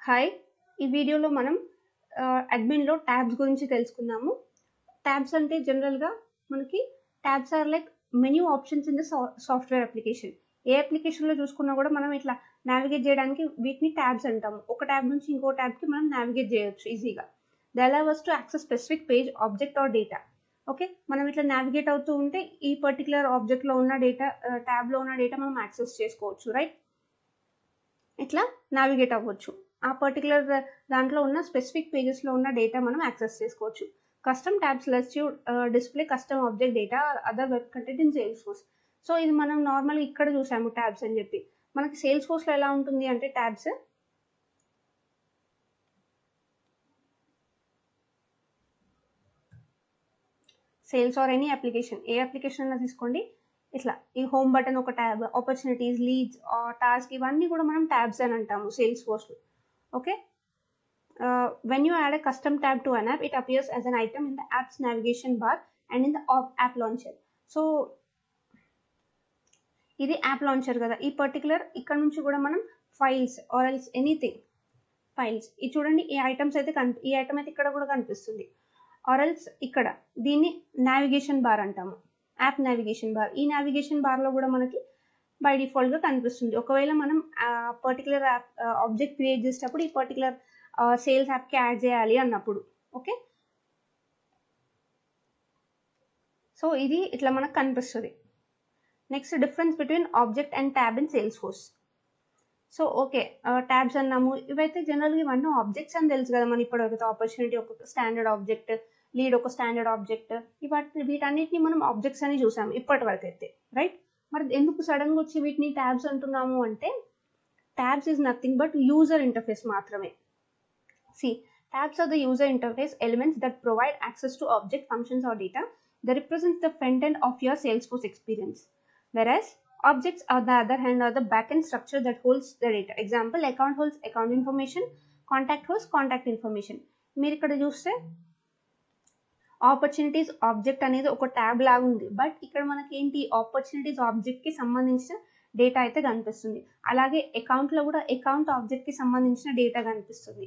Hi, ఈ వీడియోలో మనం అడ్మిన్లో ట్యాబ్స్ గురించి తెలుసుకుందాము. ట్యాబ్స్ అంటే జనరల్గా మనకి tabs are like menu options in the software application. ఏ అప్లికేషన్లో చూసుకున్నా కూడా మనం ఇట్లా నావిగేట్ చేయడానికి వీటిని ట్యాబ్స్ అంటాము. ఒక ట్యాబ్ నుంచి ఇంకో ట్యాబ్కి మనం నావిగేట్ చేయొచ్చు ఈజీగా. The allow us to access specific page, object or data. Okay, మనం ఇట్లా నావిగేట్ అవుతూ ఉంటే ఈ పర్టికులర్ ఆబ్జెక్ట్లో ఉన్న డేటా, ట్యాబ్లో ఉన్న డేటా మనం యాక్సెస్ చేసుకోవచ్చు, రైట్? ఇట్లా నావిగేట్ అవ్వచ్చు. ఆ పర్టికులర్ దాంట్లో ఉన్న స్పెసిఫిక్ పేజెస్లో ఉన్న డేటా మనం యాక్సెస్ చేసుకోవచ్చు. Custom tabs let's you display custom object data other web content in sales force. So ఇది మనం నార్మల్గా ఇక్కడ చూసాము ట్యాబ్స్ అని చెప్పి. మనకి సేల్స్ ఫోర్స్లో ఎలా ఉంటుంది అంటే tabs sales or any application, ఏ అప్లికేషన్ అయినా తీసుకోండి, ఇట్లా ఈ హోమ్ బటన్ ఒక ట్యాబ్, ఆపర్చునిటీస్, లీడ్స్, టాస్క్, ఇవన్నీ కూడా మనం ట్యాబ్స్ అని అంటాము సేల్స్ ఫోర్స్లో. Okay, when you add a custom tab to an app, it appears as an item in the app's navigation bar and in the app launcher. So ఇది app launcher కదా, ఈ పర్టికులర్ ఇక్కడ నుంచి కూడా మనం files or else anything files, ఇది చూడండి ఈ ఐటమ్స్ అయితే ఈ ఐటమ్ అయితే ఇక్కడ కూడా కనిపిస్తుంది. ఆర్ ఎల్స్ ఇక్కడ దీన్ని నావిగేషన్ బార్ అంటాము, యాప్ నావిగేషన్ బార్. ఈ నావిగేషన్ బార్లో కూడా మనకి బై డిఫాల్ట్గా కనిపిస్తుంది. ఒకవేళ మనం పర్టికులర్ యాప్ ఆబ్జెక్ట్ క్రియేట్ చేసేటప్పుడు ఈ పర్టికులర్ సేల్స్ యాప్కి యాడ్ చేయాలి అన్నప్పుడు. ఓకే, సో ఇది ఇట్లా మనకు కనిపిస్తుంది. Next, difference between object and tab in sales force. So okay, tabs అన్నాము, ఇవైతే జనరల్గా ఇవన్నీ ఆబ్జెక్ట్స్ అని తెలుసు కదా మనం ఇప్పటివరకు. ఆపర్చునిటీ ఒక స్టాండర్డ్ ఆబ్జెక్ట్, లీడ్ ఒక స్టాండర్డ్ ఆబ్జెక్ట్, వీటన్నిటిని మనం ఆబ్జెక్ట్స్ అని చూసాము ఇప్పటి వరకు అయితే, రైట్? మరి ఎందుకు సడన్గా వచ్చి వీటిని ట్యాబ్స్ అంటున్నాము అంటే, tabs is nothing but user interface మాత్రమే. See, tabs are the user interface elements that provide access to object, functions or data. They represent the front end of your Salesforce experience. Whereas objects, on the other hand, are the backend structure that holds the data. Example, account holds account information, contact holds contact information. మీరు ఇక్కడ చూస్తే opportunities object అనేది ఒక tab లాగా ఉంది, but ఇక్కడ మనకి ఏంటి, ఆపర్చునిటీస్ ఆబ్జెక్ట్కి సంబంధించిన డేటా అయితే కనిపిస్తుంది. అలాగే అకౌంట్లో కూడా అకౌంట్ ఆబ్జెక్ట్కి సంబంధించిన డేటా కనిపిస్తుంది.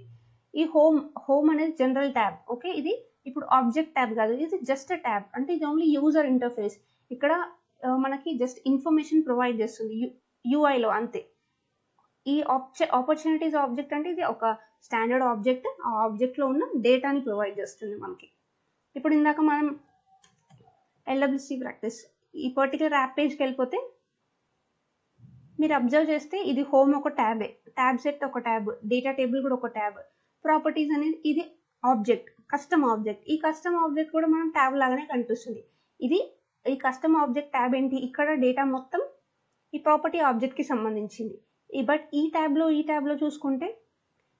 ఈ హోమ్ అనేది జనరల్ ట్యాబ్. ఓకే, ఇది ఇప్పుడు ఆబ్జెక్ట్ ట్యాబ్ కాదు, ఇది జస్ట్ ట్యాబ్, అంటే ఇది ఓన్లీ యూజర్ ఇంటర్ఫేస్. ఇక్కడ మనకి జస్ట్ ఇన్ఫర్మేషన్ ప్రొవైడ్ చేస్తుంది యూఐలో, అంతే. ఈ ఆపర్చునిటీస్ ఆబ్జెక్ట్ అంటే ఇది ఒక స్టాండర్డ్ ఆబ్జెక్ట్, ఆ ఆబ్జెక్ట్లో ఉన్న డేటాని ప్రొవైడ్ చేస్తుంది మనకి. ఇప్పుడు ఇందాక మనం ఎల్డబ్ల్యూసి ప్రాక్టీస్ ఈ పర్టికులర్ యాప్ పేజ్కి వెళ్ళిపోతే మీరు అబ్జర్వ్ చేస్తే ఇది హోమ్ ఒక ట్యాబే, ట్యాబ్ సెట్ ఒక ట్యాబ్, డేటా టేబుల్ కూడా ఒక ట్యాబ్, ప్రాపర్టీస్ అనేది ఇది ఆబ్జెక్ట్, కస్టమ్ ఆబ్జెక్ట్. ఈ కస్టమ్ ఆబ్జెక్ట్ కూడా మనం ట్యాబ్ లాగానే కనిపిస్తుంది. ఇది ఈ కస్టమ్ ఆబ్జెక్ట్ ట్యాబ్ ఏంటి, ఇక్కడ డేటా మొత్తం ఈ ప్రాపర్టీ ఆబ్జెక్ట్కి సంబంధించింది. బట్ ఈ ట్యాబ్లో చూసుకుంటే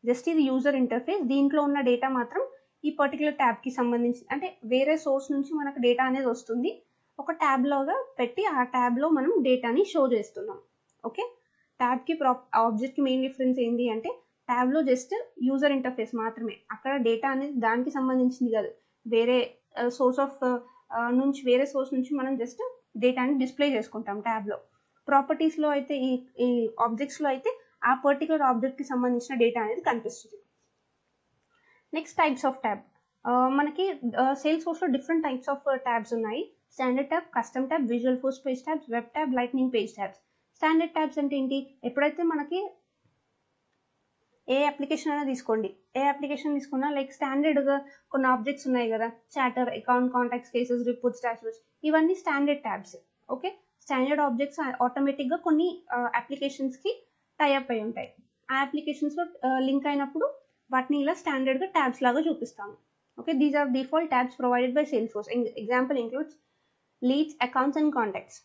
జస్ట్ ఇది యూజర్ ఇంటర్ఫేస్, దీంట్లో ఉన్న డేటా మాత్రం ఈ పర్టికులర్ ట్యాబ్కి సంబంధించి, అంటే వేరే సోర్స్ నుంచి మనకు డేటా అనేది వస్తుంది, ఒక ట్యాబ్లోగా పెట్టి ఆ ట్యాబ్లో మనం డేటాని షో చేస్తున్నాం. ఓకే, ట్యాబ్కి ఆబ్జెక్ట్కి మెయిన్ డిఫరెన్స్ ఏంటి అంటే, ట్యాబ్లో జస్ట్ యూజర్ ఇంటర్ఫేస్ మాత్రమే, అక్కడ డేటా అనేది దానికి సంబంధించింది కాదు, వేరే సోర్స్ నుంచి మనం జస్ట్ డేటాని డిస్ప్లే చేసుకుంటాం ట్యాబ్లో. ప్రాపర్టీస్లో అయితే ఈ ఆబ్జెక్ట్స్లో అయితే ఆ పర్టికులర్ ఆబ్జెక్ట్కి సంబంధించిన డేటా అనేది కనిపిస్తుంది. Next, types of tab. మనకి సేల్స్ ఫోర్స్లో డిఫరెంట్ టైప్స్ ఆఫ్ ట్యాబ్స్ ఉన్నాయి. Standard tab, custom tab, Visualforce page tabs, web tab, lightning page tabs. Standard tabs అంటే ఏంటి, ఎప్పుడైతే మనకి ఏ అప్లికేషన్ అయినా తీసుకోండి, ఏ అప్లికేషన్ తీసుకున్నా లైక్ స్టాండర్డ్గా కొన్ని ఆబ్జెక్ట్స్ ఉన్నాయి కదా, chatter, account, contacts, cases, reports, dashboards, ఇవన్నీ standard tabs. Okay, standard objects ఆటోమేటిక్గా కొన్ని అప్లికేషన్స్కి టైఅప్ అయి ఉంటాయి. ఆ అప్లికేషన్స్లో లింక్ అయినప్పుడు వాటిని ఇలా స్టాండర్డ్గా ట్యాబ్స్ లాగా చూపిస్తాము. Okay, these are default tabs provided by Salesforce. Example includes leads, accounts and contacts.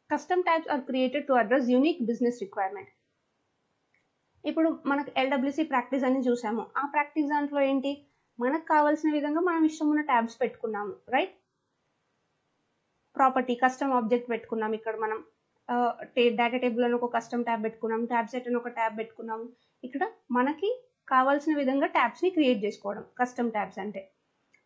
Custom tabs are created to address unique business requirement. ఇప్పుడు మనకు ఎల్డబ్ల్యూసి ప్రాక్టీస్ అని చూసాము, ఆ ప్రాక్టీస్ దాంట్లో ఏంటి, మనకు కావాల్సిన విధంగా మనం ఇష్టం ఉన్న ట్యాబ్స్ పెట్టుకున్నాము, రైట్? ప్రాపర్టీ కస్టమ్ ఆబ్జెక్ట్ పెట్టుకున్నాం, ఇక్కడ మనం డేటా టేబుల్ అని ఒక కస్టమ్ ట్యాబ్ పెట్టుకున్నాం, ట్యాబ్ సెట్ అని ఒక ట్యాబ్ పెట్టుకున్నాము. ఇక్కడ మనకి కావాల్సిన విధంగా ట్యాబ్స్ని క్రియేట్ చేసుకోవడం కస్టమ్ ట్యాబ్స్ అంటే.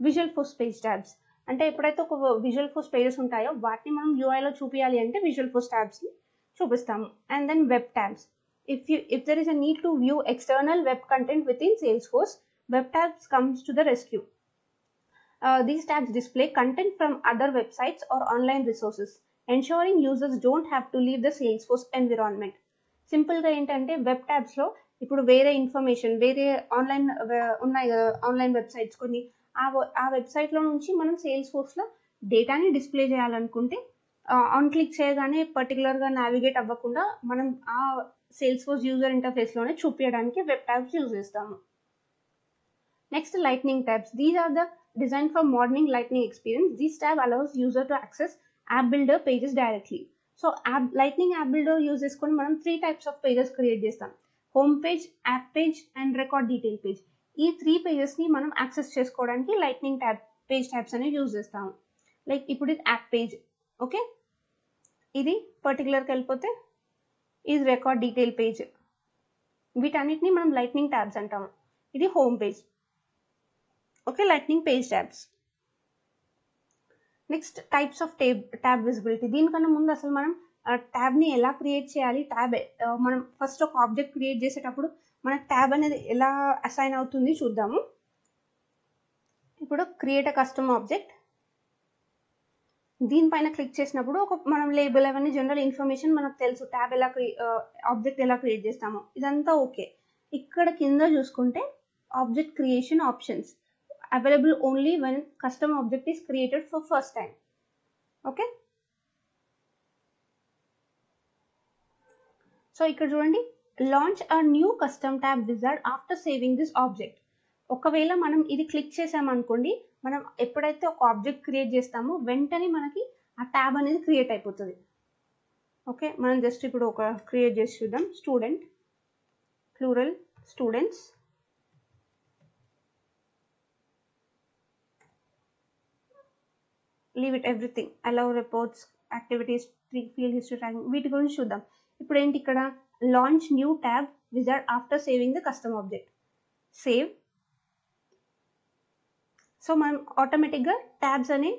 విజువల్ ఫోర్స్ పేజ్ ట్యాబ్స్ అంటే ఎప్పుడైతే ఒక విజువల్ ఫోర్స్ పేజెస్ ఉంటాయో వాటిని మనం యూఐలో చూపించాలి అంటే విజువల్ ఫోర్స్ ట్యాబ్స్ని చూపిస్తాము. And then web tabs, if there is a need to view external web content within Salesforce, web tabs comes to the rescue. These tabs display content from other websites or online resources, ensuring users don't have to leave the Salesforce environment. Simple గా ఏంటంటే web tabs లో ఇప్పుడు వేరే information వేరే online ఉన్నాయి కదా, online websites కొన్ని, ఆ వెబ్సైట్ లో నుంచి మనం సేల్స్ ఫోర్స్ లో డేటాని డిస్ప్లే చేయాలనుకుంటే ఆన్ క్లిక్ చేయగానే పర్టికులర్ గా నావిగేట్ అవ్వకుండా మనం ఆ సేల్స్ ఫోర్స్ యూజర్ ఇంటర్ఫేస్ లోనే చూపించడానికి వెబ్ ట్యాబ్స్ యూజ్ చేస్తాము. Next lightning tabs. These are the designed for modern Lightning experience. This tab allows user to access app builder pages directly. So Lightning app builder use చేసుకొని మనం 3 types of pages create చేస్తాం. Home page, app page and record detail page. ఈ 3 pages ని మనం access చేసుకోవడానికి lightning page tabs అనేవి use చేస్తాము. Like ఇప్పుడు ఇది యాప్ పేజ్, ఓకే, ఇది పర్టికులర్కి వెళ్ళిపోతే ఇది రికార్డ్ డీటెయిల్ పేజ్. వీటన్నిటిని మనం లైట్నింగ్ ట్యాబ్స్ అంటాము. ఇది home page, okay, lightning page tabs. Next types of tab visibility. దీనికన్నా ముందు అసలు మనం ట్యాబ్ని ఎలా క్రియేట్ చేయాలి, మనం ఫస్ట్ ఒక ఆబ్జెక్ట్ క్రియేట్ చేసేటప్పుడు మన ట్యాబ్ అనేది ఎలా అసైన్ అవుతుంది చూద్దాము. ఇప్పుడు క్రియేట్ అ కస్టమ్ ఆబ్జెక్ట్, దీనిపైన క్లిక్ చేసినప్పుడు మనం లేబుల్ అవన్నీ జనరల్ ఇన్ఫర్మేషన్ మనకు తెలుసు, ట్యాబ్ ఎలా ఆబ్జెక్ట్ ఎలా క్రియేట్ చేస్తామో ఇదంతా ఓకే. ఇక్కడ కింద చూసుకుంటే object creation options available only when custom object is created for first time. Okay, so ఇక్కడ చూడండి, launch a new custom tab wizard after saving this object. ఒకవేళ మనం ఇది క్లిక్ చేసామనుకోండి, మనం ఎప్పుడైతే ఒక ఆబ్జెక్ట్ క్రియేట్ చేస్తామో వెంటనే మనకి ఆ ట్యాబ్ అనేది క్రియేట్ అయిపోతుంది. ఓకే, మనం జస్ట్ ఇప్పుడు ఒక క్రియేట్ చేసి చూద్దాం. Student, plural students, leave it everything, allow reports, activities, field history tracking, వీటి గురించి చూద్దాం. ఇప్పుడు ఏంటి ఇక్కడ launch new tab wizard after saving the custom object. Save. So మనం ఆటోమేటిక్గా ట్యాబ్స్ అనే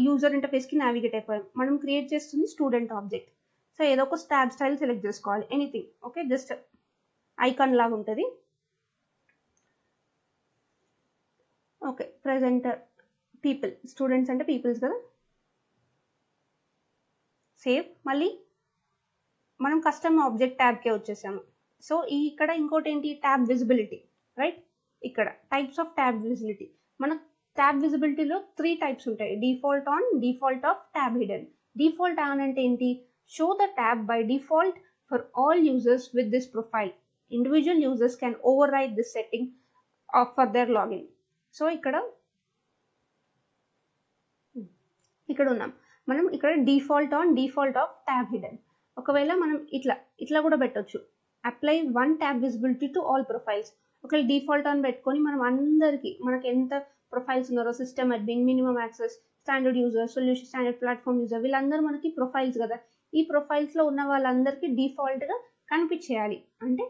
యూజర్ ఇంటర్ఫేస్కి నావిగేట్ అయిపోయాం. మనం క్రియేట్ చేస్తుంది స్టూడెంట్ ఆబ్జెక్ట్. సో ఏదో ఒక ట్యాబ్ స్టైల్ సెలెక్ట్ చేసుకోవాలి, ఎనీథింగ్, ఓకే, జస్ట్ ఐకాన్ లాగా ఉంటుంది. ఓకే, ప్రెజెంటర్, పీపుల్, స్టూడెంట్స్ అంటే పీపుల్స్ కదా. సేవ్. మళ్ళీ మనం కస్టమ్ ఆబ్జెక్ట్ ట్యాబ్కే వచ్చేసాము. సో ఇక్కడ ఇంకోటి ఏంటి, ట్యాబ్ విజిబిలిటీ, రైట్. ఇక్కడ టైప్స్ ఆఫ్ ట్యాబ్ విజిబిలిటీ. మన ట్యాబ్ విజిబిలిటీలో 3 టైప్స్ ఉంటాయి. Default on, default of, tab hidden. Default on అంటే ఏంటి, show the tab by default for all users with this profile. Individual users can over right this setting for their login. So ఇక్కడ ఉన్నాం మనం. ఇక్కడ default on, default of, tab hidden. ఒకవేళ మనం ఇట్లా కూడా పెట్టొచ్చు, apply 1 tab visibility to all profiles. ఒకవేళ డిఫాల్ట్ ఆన్ పెట్టుకొని మనం అందరికి మనకి ఎంత ప్రొఫైల్స్ ఉన్నారో, system admin, minimum access, standard user, solution, standard platform user, వీళ్ళందరూ మనకి ప్రొఫైల్స్ కదా. ఈ ప్రొఫైల్స్లో ఉన్న వాళ్ళందరికీ డిఫాల్ట్గా కనిపించేయాలి. అంటే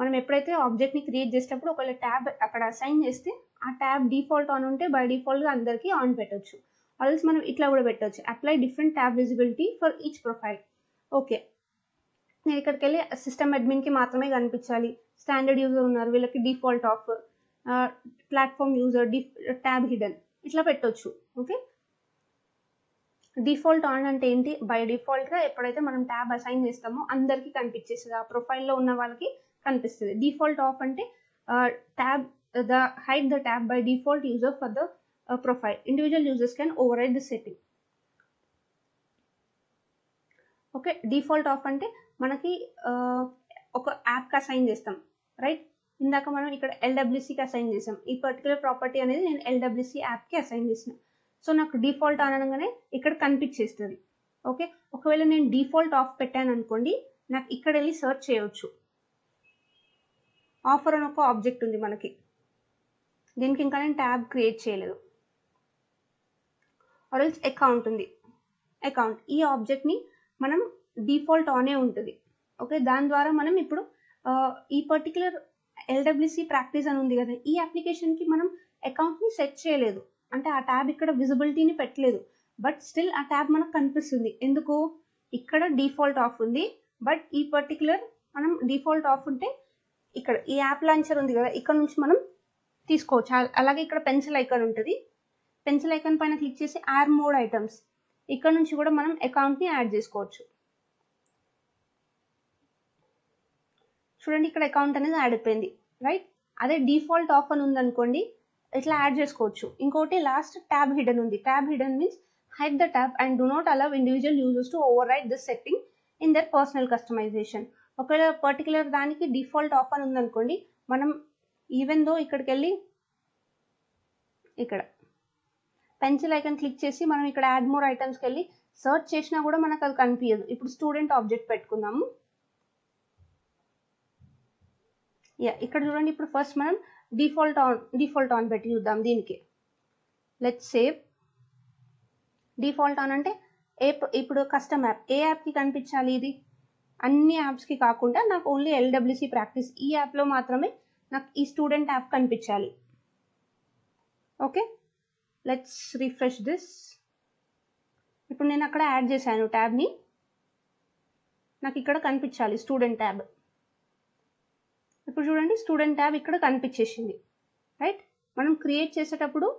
మనం ఎప్పుడైతే ఆబ్జెక్ట్ని క్రియేట్ చేసేటప్పుడు ఒకవేళ ట్యాబ్ అక్కడ అసైన్ చేస్తే ఆ ట్యాబ్ డిఫాల్ట్ ఆన్ ఉంటే బై డిఫాల్ట్గా అందరికీ ఆన్ పెట్టొచ్చు. ఆల్స్ మనం ఇట్లా కూడా పెట్టవచ్చు, apply different tab visibility for each profile. Okay, నేను ఇక్కడికి వెళ్ళి సిస్టమ్ అడ్మిన్కి మాత్రమే కనిపించాలి, స్టాండర్డ్ యూజర్ ఉన్నారు వీళ్ళకి default of, platform user tab hidden, ఇట్లా పెట్టొచ్చు. ఓకే, డిఫాల్ట్ ఆన్ అంటే ఏంటి, బై డిఫాల్ట్గా ఎప్పుడైతే మనం ట్యాబ్ అసైన్ చేస్తామో అందరికీ కనిపించేస్తుంది, ఆ ప్రొఫైల్లో ఉన్న వాళ్ళకి కనిపిస్తుంది. డిఫాల్ట్ ఆఫ్ అంటే tab hide the tab by default user for the profile. Individual users can override the setting. Okay, default of అంటే మనకి ఒక యాప్కి అసైన్ చేస్తాం, రైట్. ఇందాక మనం ఇక్కడ ఎల్డబ్ల్యూసీకి అసైన్ చేసాం. ఈ పర్టికులర్ ప్రాపర్టీ అనేది నేను ఎల్డబ్ల్యూసీ యాప్కి అసైన్ చేసిన. సో నాకు డిఫాల్ట్ అనగానే ఇక్కడ కనిపించేస్తుంది. ఓకే, ఒకవేళ నేను డిఫాల్ట్ ఆఫ్ పెట్టాను అనుకోండి, నాకు ఇక్కడ వెళ్ళి సెర్చ్ చేయవచ్చు. ఆఫర్ అని ఒక ఆబ్జెక్ట్ ఉంది మనకి, దీనికి ఇంకా నేను ట్యాబ్ క్రియేట్ చేయలేదు. ఆర్ఎల్స్ అకౌంట్ ఉంది, అకౌంట్, ఈ ఆబ్జెక్ట్ని మనం డిఫాల్ట్ ఆనే ఉంటుంది. ఓకే, దాని ద్వారా మనం ఇప్పుడు ఈ పర్టికులర్ ఎల్డబ్ల్యూసీ ప్రాక్టీస్ అని ఉంది కదా, ఈ అప్లికేషన్కి మనం అకౌంట్ని సెట్ చేయలేదు, అంటే ఆ ట్యాబ్ ఇక్కడ విజిబిలిటీని పెట్టలేదు. బట్ స్టిల్ ఆ ట్యాబ్ మనకు కనిపిస్తుంది. ఎందుకు, ఇక్కడ డిఫాల్ట్ ఆఫ్ ఉంది, బట్ ఈ పర్టికులర్ మనం డిఫాల్ట్ ఆఫ్ ఉంటే ఇక్కడ ఈ యాప్ లాంచర్ ఉంది కదా, ఇక్కడ నుంచి మనం తీసుకోవచ్చు. అలాగే ఇక్కడ పెన్సిల్ ఐకాన్ ఉంటుంది, పెన్సిల్ ఐకాన్ పైన క్లిక్ చేసి యాడ్ మోర్ ఐటమ్స్, ఇక్కడ నుంచి కూడా మనం అకౌంట్ని యాడ్ చేసుకోవచ్చు. చూడండి ఇక్కడ అకౌంట్ అనేది యాడ్ అయిపోయింది, రైట్. అదే డిఫాల్ట్ ఆఫ్ అని ఉందనుకోండి, ఇట్లా యాడ్ చేసుకోవచ్చు. ఇంకోటి లాస్ట్ ట్యాబ్ హిడెన్ ఉంది. Tab hidden means hide the tab and do not allow individual users to override this setting in their personal customization. ఒకవేళ పర్టికులర్ దానికి డిఫాల్ట్ ఆఫ్ అని ఉందనుకోండి, మనం ఈవెన్ దో ఇక్కడికి వెళ్ళి ఇక్కడ పెన్సిల్ ఐకాన్ క్లిక్ చేసి మనం ఇక్కడ యాడ్ మోర్ ఐటమ్స్కి వెళ్ళి సర్చ్ చేసినా కూడా మనకు అది కనిపించదు. ఇప్పుడు స్టూడెంట్ ఆబ్జెక్ట్ పెట్టుకుందాము. ఇక్కడ చూడండి, ఇప్పుడు ఫస్ట్ మనం డిఫాల్ట్ ఆన్ పెట్టి చూద్దాం. దీనికి లెట్స్ సేవ్. డిఫాల్ట్ ఆన్ అంటే ఇప్పుడు కస్టమ్ యాప్, ఏ యాప్కి కనిపించాలి? ఇది అన్ని యాప్స్కి కాకుండా నాకు ఓన్లీ LWC ప్రాక్టీస్ ఈ యాప్లో మాత్రమే నాకు ఈ స్టూడెంట్ యాప్ కనిపించాలి. Okay, let's refresh this. ఇప్పుడు నేను అక్కడ యాడ్ చేశాను ట్యాబ్ని, నాకు ఇక్కడ కనిపించాలి స్టూడెంట్ ట్యాబ్. ఇప్పుడు చూడండి స్టూడెంట్ ట్యాబ్ ఇక్కడ కనిపించేసింది, రైట్. మనం క్రియేట్ చేసేటప్పుడు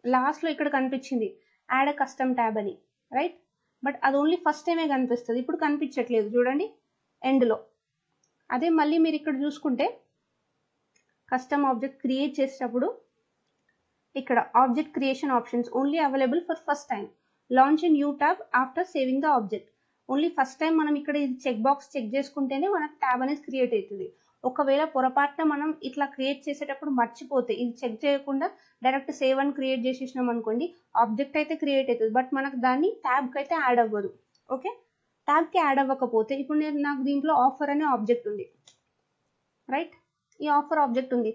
లాస్ట్లో ఇక్కడ కనిపించింది యాడ్ అ కస్టమ్ ట్యాబ్ అని, రైట్. బట్ అది ఓన్లీ ఫస్ట్ టైమే కనిపిస్తుంది, ఇప్పుడు కనిపించట్లేదు చూడండి ఎండ్లో. అదే మళ్ళీ మీరు ఇక్కడ చూసుకుంటే కస్టమ్ ఆబ్జెక్ట్ క్రియేట్ చేసేటప్పుడు ఇక్కడ object creation options only available for first time, launch a new tab after saving the object. Only first time మనం ఇక్కడ ఇది చెక్ బాక్స్ చెక్ చేసుకుంటేనే మనకు ట్యాబ్ అనేది క్రియేట్ అవుతుంది. ఒకవేళ పొరపాటున మనం ఇట్లా క్రియేట్ చేసేటప్పుడు మర్చిపోతే ఇది చెక్ చేయకుండా డైరెక్ట్ సేవ్ అని క్రియేట్ చేసేసినాం అనుకోండి, ఆబ్జెక్ట్ అయితే క్రియేట్ అవుతుంది, బట్ మనకు దాన్ని ట్యాబ్కి అయితే యాడ్ అవ్వదు. ఓకే, ట్యాబ్కి యాడ్ అవ్వకపోతే ఇప్పుడు నాకు దీంట్లో ఆఫర్ అనే ఆబ్జెక్ట్ ఉంది, రైట్. ఈ ఆఫర్ ఆబ్జెక్ట్ ఉంది,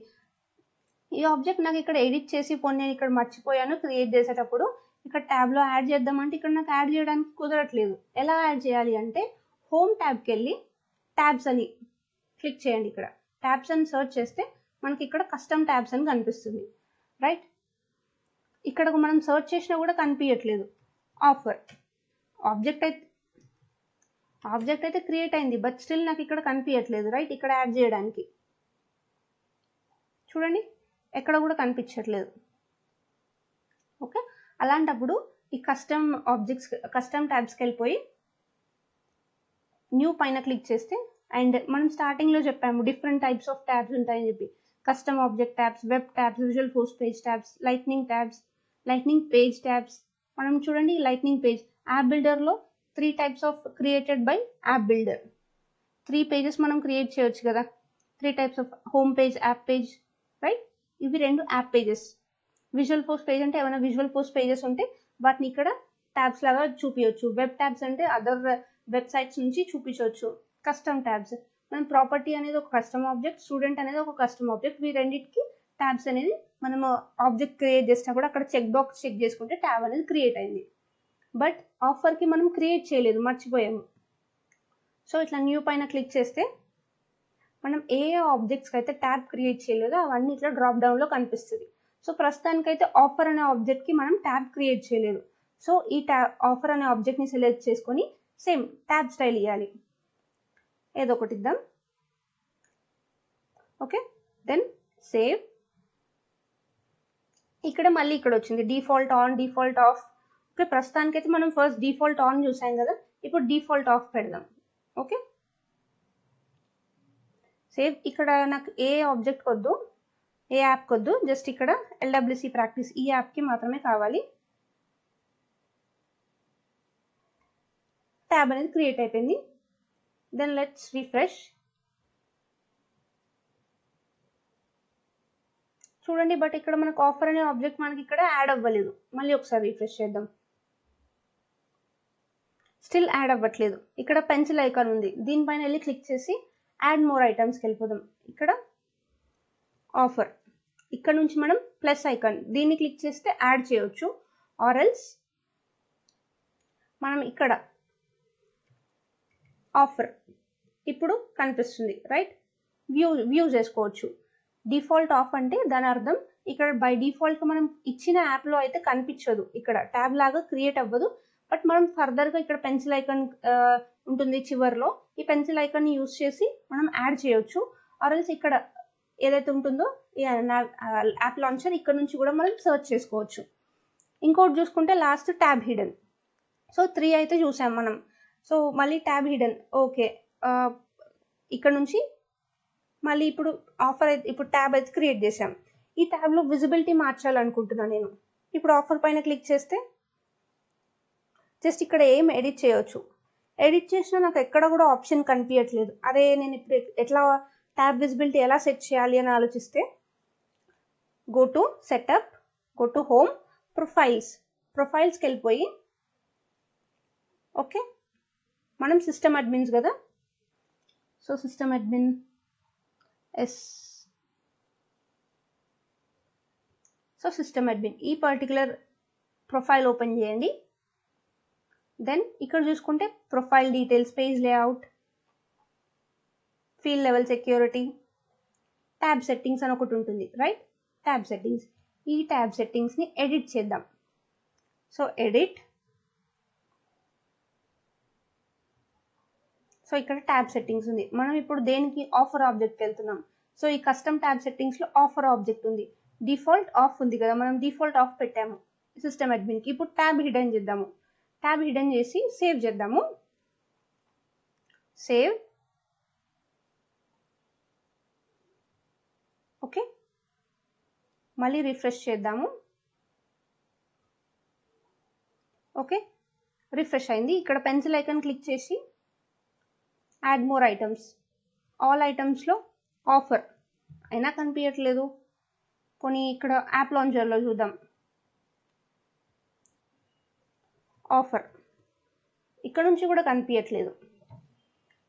ఈ ఆబ్జెక్ట్ నాకు ఇక్కడ ఎడిట్ చేసి నేను ఇక్కడ మర్చిపోయాను క్రియేట్ చేసేటప్పుడు ఇక్కడ ట్యాబ్లో యాడ్ చేద్దామంటే ఇక్కడ నాకు యాడ్ చేయడానికి కుదరట్లేదు. ఎలా యాడ్ చేయాలి అంటే హోమ్ ట్యాబ్కి వెళ్ళి ట్యాబ్స్ అని క్లిక్ చేయండి. ఇక్కడ ట్యాబ్స్ అని సర్చ్ చేస్తే మనకి ఇక్కడ కస్టమ్ ట్యాబ్స్ అని కనిపిస్తుంది, రైట్. ఇక్కడ మనం సర్చ్ చేసినా కూడా కనిపించట్లేదు ఆఫర్ ఆబ్జెక్ట్ అయితే క్రియేట్ అయింది, బట్ స్టిల్ నాకు ఇక్కడ కనిపించట్లేదు, రైట్. ఇక్కడ యాడ్ చేయడానికి చూడండి ఎక్కడ కూడా కనిపించట్లేదు. ఓకే, అలాంటప్పుడు ఈ కస్టమ్ ట్యాబ్స్కి వెళ్ళిపోయి న్యూ పైన క్లిక్ చేస్తే, అండ్ మనం స్టార్టింగ్లో చెప్పాము డిఫరెంట్ టైప్స్ ఆఫ్ ట్యాబ్స్ ఉంటాయని చెప్పి, custom object tabs, web tabs, Visualforce page tabs, lightning page tabs. మనం చూడండి లైట్నింగ్ పేజ్ యాప్ బిల్డర్లో 3 types of created by app builder. 3 pages మనం క్రియేట్ చేయొచ్చు కదా, 3 types of home page, app page, right. ఇవి 2 app pages. Visualforce page అంటే ఏమైనా visual force pages ఉంటే వాటిని ఇక్కడ ట్యాబ్స్ లాగా చూపించవచ్చు. వెబ్ ట్యాబ్స్ అంటే అదర్ వెబ్సైట్స్ నుంచి చూపించవచ్చు. కస్టమ్ ట్యాబ్స్, మనం ప్రాపర్టీ అనేది ఒక కస్టమ్ ఆబ్జెక్ట్, స్టూడెంట్ అనేది ఒక కస్టమ్ ఆబ్జెక్ట్, ఈ రెండింటికి ట్యాబ్స్ అనేది మనము ఆబ్జెక్ట్ క్రియేట్ చేసినప్పుడు అక్కడ చెక్ బాక్స్ చెక్ చేసుకుంటే ట్యాబ్ అనేది క్రియేట్ అయింది. బట్ ఆఫర్కి మనం క్రియేట్ చేయలేదు, మర్చిపోయాము. సో ఇట్లా న్యూ పైన క్లిక్ చేస్తే మనం ఏ ఆబ్జెక్ట్స్కి అయితే ట్యాబ్ క్రియేట్ చేయలేదో అవన్నీ ఇట్లా డ్రాప్ డౌన్లో కనిపిస్తుంది. సో ప్రస్తుతానికైతే ఆఫర్ అనే ఆబ్జెక్ట్కి మనం ట్యాబ్ క్రియేట్ చేయలేదు. సో ఈ ఆఫర్ అనే ఆబ్జెక్ట్ని సెలెక్ట్ చేసుకొని సేమ్ ట్యాబ్ స్టైల్ ఇవ్వాలి, ఏదో ఒకటి ఇద్దాం. Okay, then save. ఇక్కడ మళ్ళీ ఇక్కడ వచ్చింది default on, default off. Okay, ప్రస్తుతానికైతే మనం ఫస్ట్ డిఫాల్ట్ ఆన్ చూసాం కదా, ఇప్పుడు డిఫాల్ట్ ఆఫ్ పెడదాం. Okay, save. ఇక్కడ నాకు ఏ ఆబ్జెక్ట్ వద్దు, ఏ యాప్కి వద్దు, జస్ట్ ఇక్కడ LWC ప్రాక్టీస్ ఈ యాప్కి మాత్రమే కావాలి. ట్యాబ్ అనేది క్రియేట్ అయిపోయింది. Then let's refresh. చూడండి, బట్ ఇక్కడ మనకు ఆఫర్ అనే ఆబ్జెక్ట్ మనకి ఇక్కడ యాడ్ అవ్వలేదు. మళ్ళీ ఒకసారి రిఫ్రెష్ చేద్దాం, స్టిల్ యాడ్ అవ్వట్లేదు. ఇక్కడ పెన్సిల్ ఐకాన్ ఉంది, దీనిపైన వెళ్ళి క్లిక్ చేసి యాడ్ మోర్ ఐటమ్స్కి వెళ్ళిపోదాం. ఇక్కడ ఆఫర్, ఇక్కడ నుంచి మనం ప్లస్ ఐకాన్ దీన్ని క్లిక్ చేస్తే యాడ్ చేయవచ్చు, ఆర్ ఎల్స్ మనం ఇక్కడ ఆఫర్ ఇప్పుడు కనిపిస్తుంది, రైట్. వ్యూ చేసుకోవచ్చు. డిఫాల్ట్ ఆఫ్ అంటే దాని అర్థం ఇక్కడ బై డిఫాల్ట్ మనం ఇచ్చిన యాప్లో అయితే కనిపించదు, ఇక్కడ ట్యాబ్ లాగా క్రియేట్ అవ్వదు. బట్ మనం ఫర్దర్గా ఇక్కడ పెన్సిల్ ఐకాన్ ఉంటుంది చివర్లో, ఈ పెన్సిల్ ఐకాన్ని యూస్ చేసి మనం యాడ్ చేయొచ్చు. ఆర్ఎల్స్ ఇక్కడ ఏదైతే ఉంటుందో ఈ యాప్ లాంచర్ ఇక్కడ నుంచి కూడా మనం సెర్చ్ చేసుకోవచ్చు. ఇంకోటి చూసుకుంటే లాస్ట్ ట్యాబ్ హిడెన్. సో 3 అయితే చూసాం మనం. సో మళ్ళీ ట్యాబ్ హిడెన్, ఓకే, ఇక్కడ నుంచి మళ్ళీ ఇప్పుడు ఇప్పుడు ట్యాబ్ అయితే క్రియేట్ చేసాం. ఈ ట్యాబ్లో విజిబిలిటీ మార్చాలనుకుంటున్నాను నేను. ఇప్పుడు ఆఫర్ పైన క్లిక్ చేస్తే జస్ట్ ఇక్కడ ఏం ఎడిట్ చేయొచ్చు. ఎడిట్ చేసినా నాకు ఎక్కడ కూడా ఆప్షన్ కనిపించట్లేదు. అదే నేను ఇప్పుడు ఎట్లా ట్యాబ్ విజిబిలిటీ ఎలా సెట్ చేయాలి అని ఆలోచిస్తే go to setup, go to home, ప్రొఫైల్స్కి వెళ్ళిపోయి, ఓకే, మనం సిస్టమ్ అడ్మిన్స్ కదా, so system admin system admin ఈ పర్టికులర్ ప్రొఫైల్ ఓపెన్ చేయండి. దెన్ ఇక్కడ చూసుకుంటే profile details, page layout, field level security, tab settings అని ఒకటి ఉంటుంది, రైట్? ట్యాబ్ సెట్టింగ్స్, ఈ ట్యాబ్ సెట్టింగ్స్ని ఎడిట్ చేద్దాం. సో ఎడిట్, సో ఇక్కడ ట్యాబ్ సెట్టింగ్స్ ఉంది. మనం ఇప్పుడు దేనికి ఆఫర్ ఆబ్జెక్ట్కి వెళ్తున్నాం. సో ఈ కస్టమ్ ట్యాబ్ సెట్టింగ్స్లో ఆఫర్ ఆబ్జెక్ట్ ఉంది, డిఫాల్ట్ ఆఫ్ ఉంది కదా, మనం డిఫాల్ట్ ఆఫ్ పెట్టాము సిస్టమ్ అడ్మిన్కి. ఇప్పుడు ట్యాబ్ హిడెన్ చేద్దాము. ట్యాబ్ హిడెన్ చేసి సేవ్ చేద్దాము. సేవ్, ఓకే, మళ్ళీ రిఫ్రెష్ చేద్దాము. ఓకే, రిఫ్రెష్ అయింది. ఇక్కడ పెన్సిల్ ఐకాన్ క్లిక్ చేసి యాడ్ మోర్ ఐటమ్స్, ఆల్ ఐటమ్స్లో ఆఫర్ అయినా కనిపించట్లేదు. పోనీ ఇక్కడ యాప్ లాంచర్లో చూద్దాం, ఆఫర్ ఇక్కడ నుంచి కూడా కనిపించట్లేదు.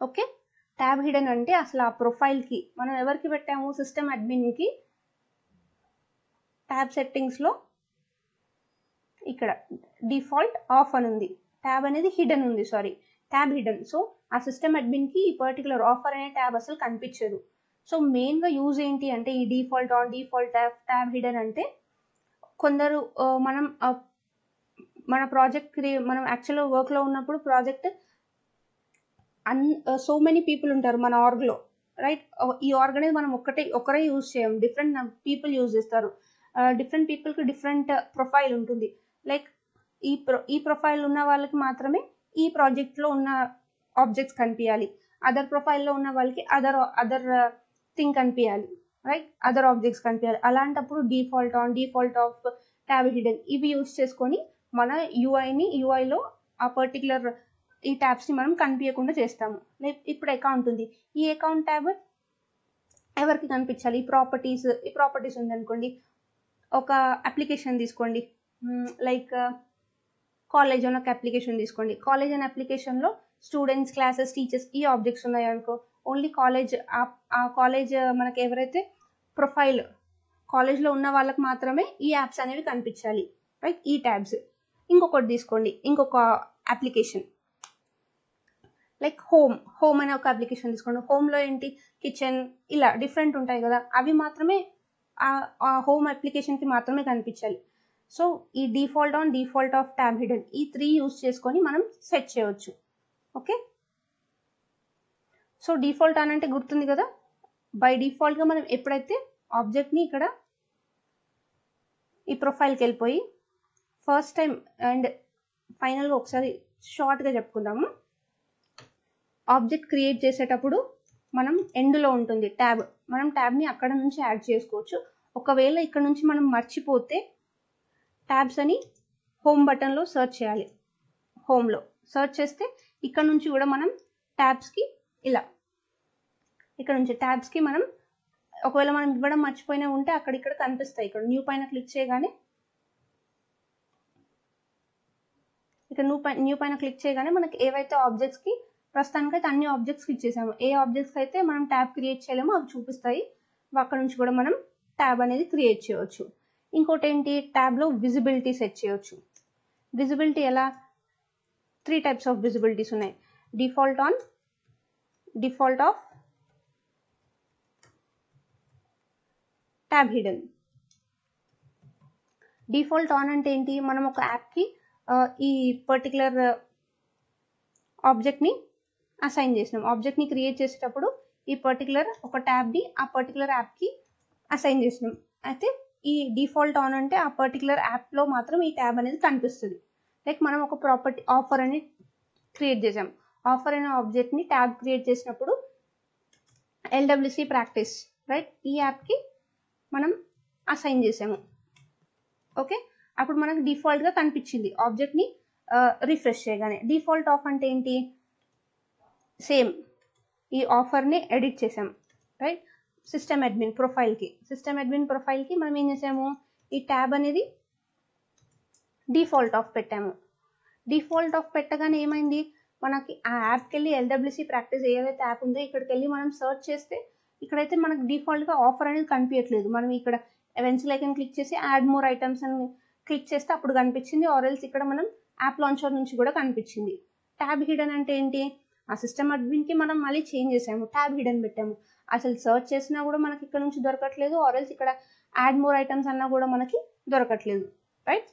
ఓకే, ట్యాబ్ హిడెన్ అంటే అసలు ఆ ప్రొఫైల్కి మనం ఎవరికి పెట్టాము, సిస్టమ్ అడ్మిన్కి, ట్యాబ్ సెట్టింగ్స్లో ఇక్కడ డిఫాల్ట్ ఆఫ్ అని ఉంది, ట్యాబ్ అనేది హిడెన్ ఉంది, సారీ ట్యాబ్ హిడెన్. సో ఆ సిస్టమ్ అడ్మిన్కి ఈ పర్టికులర్ ఆఫర్ అనే ట్యాబ్ అసలు కనిపించదు. సో మెయిన్గా యూజ్ ఏంటి అంటే ఈ default on, default tab hidden అంటే కొందరు మనం మన ప్రాజెక్ట్ మనం యాక్చువల్గా వర్క్లో ఉన్నప్పుడు ప్రాజెక్ట్ సో మెనీ పీపుల్ ఉంటారు మన ఆర్గ్లో, రైట్? ఈ ఆర్గ్ అనేది మనం ఒకరే యూజ్ చేయం, డిఫరెంట్ పీపుల్ యూజ్ చేస్తారు. డిఫరెంట్ పీపుల్కి డిఫరెంట్ ప్రొఫైల్ ఉంటుంది. లైక్ ఈ ప్రొఫైల్ ఉన్న వాళ్ళకి మాత్రమే ఈ ప్రాజెక్ట్లో ఉన్న ఆబ్జెక్ట్స్ కనిపించాలి, అదర్ ప్రొఫైల్లో ఉన్న వాళ్ళకి అదర్ థింగ్ కనిపించాలి, రైట్? అదర్ ఆబ్జెక్ట్స్ కనిపించాలి. అలాంటప్పుడు default on, default of, tab hidden ఇవి యూజ్ చేసుకొని మన యూఐలో ఆ పర్టికులర్ ఈ ట్యాబ్స్ని మనం కనిపించకుండా చేస్తాము. లైక్ ఇప్పుడు అకౌంట్ ఉంది, ఈ అకౌంట్ ట్యాబ్ ఎవరికి కనిపించాలి? ఈ ప్రాపర్టీస్ ఉందనుకోండి, ఒక అప్లికేషన్ తీసుకోండి, లైక్ కాలేజ్ అని ఒక అప్లికేషన్ తీసుకోండి. కాలేజ్ అనే అప్లికేషన్లో స్టూడెంట్స్, క్లాసెస్, టీచర్స్ ఈ ఆబ్జెక్ట్స్ ఉన్నాయి అనుకో, ఓన్లీ కాలేజ్, ఆ కాలేజ్ మనకి ఎవరైతే ప్రొఫైల్ కాలేజ్లో ఉన్న వాళ్ళకి మాత్రమే ఈ యాప్స్ అనేవి కనిపించాలి, రైట్? ఈ ట్యాబ్స్. ఇంకొకటి తీసుకోండి, ఇంకొక అప్లికేషన్ లైక్ హోమ్ అనే ఒక అప్లికేషన్ తీసుకోండి. హోమ్లో ఏంటి, కిచెన్, ఇలా డిఫరెంట్ ఉంటాయి కదా, అవి మాత్రమే ఆ హోమ్ అప్లికేషన్కి మాత్రమే కనిపించాలి. సో ఈ default on, default of, tab hidden ఈ 3 యూజ్ చేసుకొని మనం సెట్ చేయవచ్చు. ఓకే, సో డిఫాల్ట్ ఆన్ అంటే గుర్తుంది కదా, బై డిఫాల్ట్గా మనం ఎప్పుడైతే ఆబ్జెక్ట్ని ఇక్కడ ఈ ప్రొఫైల్కి వెళ్ళిపోయి ఫస్ట్ టైం అండ్ ఫైనల్గా ఒకసారి షార్ట్గా చెప్పుకుందాము. ఆబ్జెక్ట్ క్రియేట్ చేసేటప్పుడు మనం ఎండ్లో ఉంటుంది ట్యాబ్, మనం ట్యాబ్ని అక్కడ నుంచి యాడ్ చేసుకోవచ్చు. ఒకవేళ ఇక్కడ నుంచి మనం మర్చిపోతే ట్యాబ్స్ అని హోమ్ బటన్లో సెర్చ్ చేయాలి. హోమ్లో సెర్చ్ చేస్తే ఇక్కడ నుంచి కూడా మనం ట్యాబ్స్కి ఇలా ఇక్కడ నుంచి ట్యాబ్స్కి మనం ఒకవేళ మనం ఇవ్వడం మర్చిపోయినా ఉంటే అక్కడిక్కడ కనిపిస్తాయి. ఇక్కడ న్యూ పైన క్లిక్ చేయగానే, ఇక్కడ న్యూ పైన క్లిక్ చేయగానే మనకి ఏవైతే ఆబ్జెక్ట్స్కి ప్రస్తుతానికి అయితే అన్ని ఆబ్జెక్ట్స్కి ఇచ్చేసాము, ఏ ఆబ్జెక్ట్స్ అయితే మనం ట్యాబ్ క్రియేట్ చేయలేమో అవి చూపిస్తాయి. అక్కడ నుంచి కూడా మనం ట్యాబ్ అనేది క్రియేట్ చేయవచ్చు. ఇంకోటి ఏంటి, ట్యాబ్లో విజిబిలిటీ సెట్ చేయవచ్చు. విజిబిలిటీ ఎలా, 3 టైప్స్ ఆఫ్ విజిబిలిటీస్ ఉన్నాయి. Default on, default of, tab hidden. Default on అంటే ఏంటి, మనం ఒక యాప్కి ఈ పర్టికులర్ ఆబ్జెక్ట్ని అసైన్ చేసినాం. ఆబ్జెక్ట్ని క్రియేట్ చేసేటప్పుడు ఈ పర్టికులర్ ఒక ట్యాబ్ని ఆ పర్టికులర్ యాప్కి అసైన్ చేసినాం. అయితే ఈ డిఫాల్ట్ ఆన్ అంటే ఆ పర్టికులర్ యాప్లో మాత్రం ఈ ట్యాబ్ అనేది కనిపిస్తుంది. లైక్ మనం ఒక ప్రాపర్టీ ఆఫర్ అని క్రియేట్ చేసాం. ఆఫర్ అనే ఆబ్జెక్ట్ని ట్యాబ్ క్రియేట్ చేసినప్పుడు ఎల్డబ్ల్యూసి ప్రాక్టీస్ రైట్ ఈ యాప్కి మనం అసైన్ చేసాము. ఓకే, అప్పుడు మనకు డిఫాల్ట్గా కనిపించింది ఆబ్జెక్ట్ని రిఫ్రెష్ చేయగానే. డిఫాల్ట్ ఆఫ్ అంటే ఏంటి, సేమ్ ఈ ఆఫర్ని ఎడిట్ చేసాం రైట్. సిస్టమ్ అడ్మిన్ ప్రొఫైల్కి మనం ఏం చేసాము, ఈ ట్యాబ్ అనేది డిఫాల్ట్ ఆఫ్ పెట్టాము. డిఫాల్ట్ ఆఫ్ పెట్టగానే ఏమైంది, మనకి ఆ యాప్కి వెళ్ళి ఎల్డబ్ల్యూసి ప్రాక్టీస్ ఏదైతే యాప్ ఉందో ఇక్కడికి వెళ్ళి మనం సర్చ్ చేస్తే ఇక్కడైతే మనకు డిఫాల్ట్గా ఆఫర్ అనేది కనిపించట్లేదు. మనం ఇక్కడ events ఐకాన్ క్లిక్ చేసి యాడ్ మోర్ ఐటమ్స్ అని క్లిక్ చేస్తే అప్పుడు కనిపించింది, ఆర్ఎల్స్ ఇక్కడ మనం యాప్ లాంచర్ నుంచి కూడా కనిపించింది. ట్యాబ్ హిడెన్ అంటే ఏంటి, ఆ సిస్టమ్ అడ్మిన్కి మనం మళ్ళీ చేంజ్ చేసాము, ట్యాబ్ హిడెన్ పెట్టాము. అసలు సర్చ్ చేసినా కూడా మనకి ఇక్కడ నుంచి దొరకట్లేదు, ఆర్ఎల్స్ ఇక్కడ యాడ్ మోర్ ఐటమ్స్ అన్నా కూడా మనకి దొరకట్లేదు రైట్.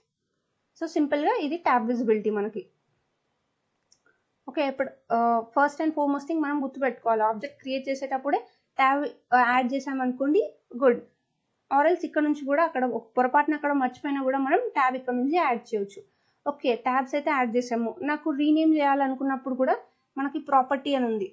సో సింపుల్గా ఇది ట్యాబ్ విజిబిలిటీ మనకి. ఓకే, ఇప్పుడు ఫస్ట్ అండ్ ఫార్మోస్ట్ థింగ్ మనం గుర్తుపెట్టుకోవాలి, ఆబ్జెక్ట్ క్రియేట్ చేసేటప్పుడే ట్యాబ్ యాడ్ చేసామనుకోండి గుడ్, ఆర్ఎల్స్ ఇక్కడ నుంచి కూడా అక్కడ పొరపాటున అక్కడ మర్చిపోయినా కూడా మనం ట్యాబ్ ఇక్కడ నుంచి యాడ్ చేయొచ్చు. ఓకే, ట్యాబ్స్ అయితే యాడ్ చేసాము. నాకు రీనేమ్ చేయాలనుకున్నప్పుడు కూడా మనకి ప్రాపర్టీ అని ఉంది.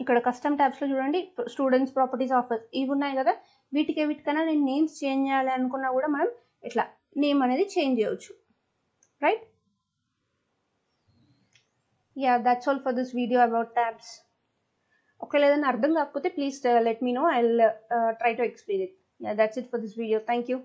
ఇక్కడ కస్టమ్ ట్యాబ్స్లో చూడండి, స్టూడెంట్స్, ప్రాపర్టీస్, ఆఫర్స్ ఇవి ఉన్నాయి కదా, వీటికైనా నేను నేమ్స్ చేంజ్ చేయాలి అనుకున్నా కూడా మనం ఇట్లా నేమ్ అనేది చేంజ్ చేయవచ్చు right. Yeah, that's all for this video about tabs. Okay, లేదన్నా అర్థం కాకపోతే please let me know. I'll try to explain it. Yeah, that's it for this video. Thank you.